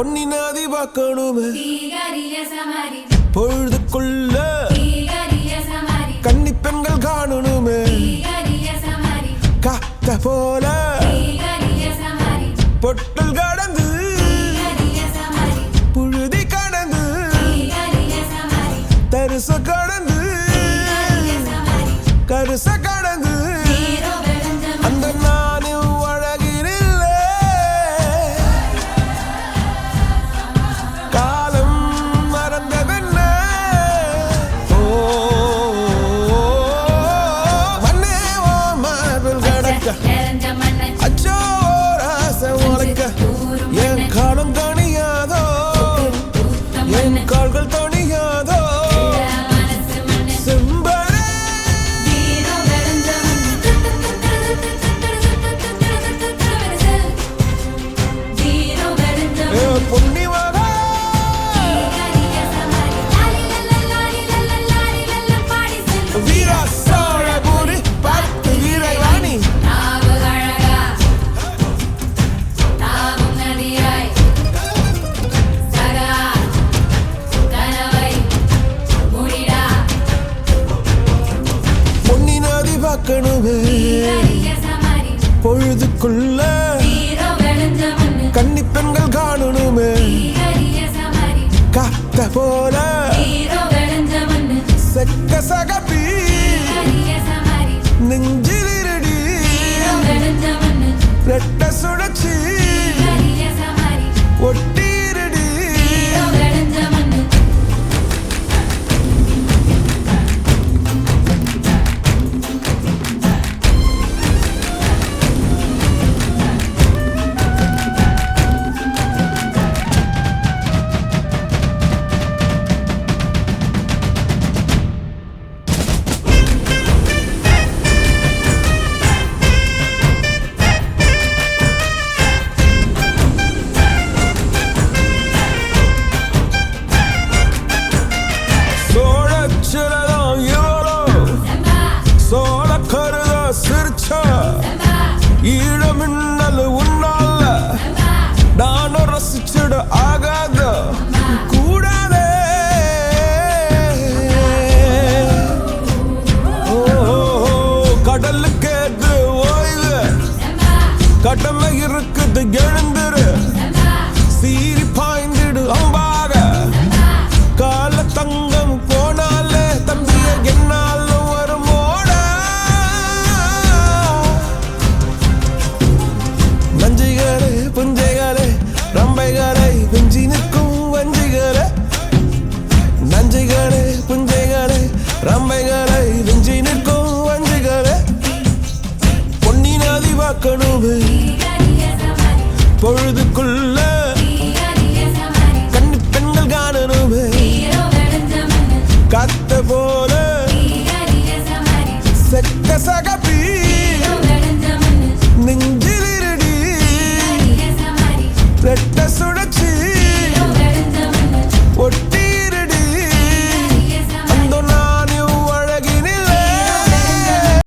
பொன்னி நாதி பார்க்கணுமே பொழுதுக்குள்ள கன்னி பெண்கள் காணணுமே காத்த போல பொட்டல் கடந்து புழுதி கடந்து தரிச கடந்து கருச கடந்து அந்த நானும் அழகினில்ல காலம் மறந்ததென்ன மண்ணே ஓ மார்பில் கடக்க அச்சோ ராச உலக்க என் காலம் தணியாதோ என் கால்கள் தணியாதோ பொழுதுக்குள்ள கன்னி பெண்கள் காணணுமே காத்த போல செக்க சகப்பி நெஞ்சில் இருடி ரெட்ட சுழச்சி ஒட்டிருடி சோழ கருத சிரிச்சா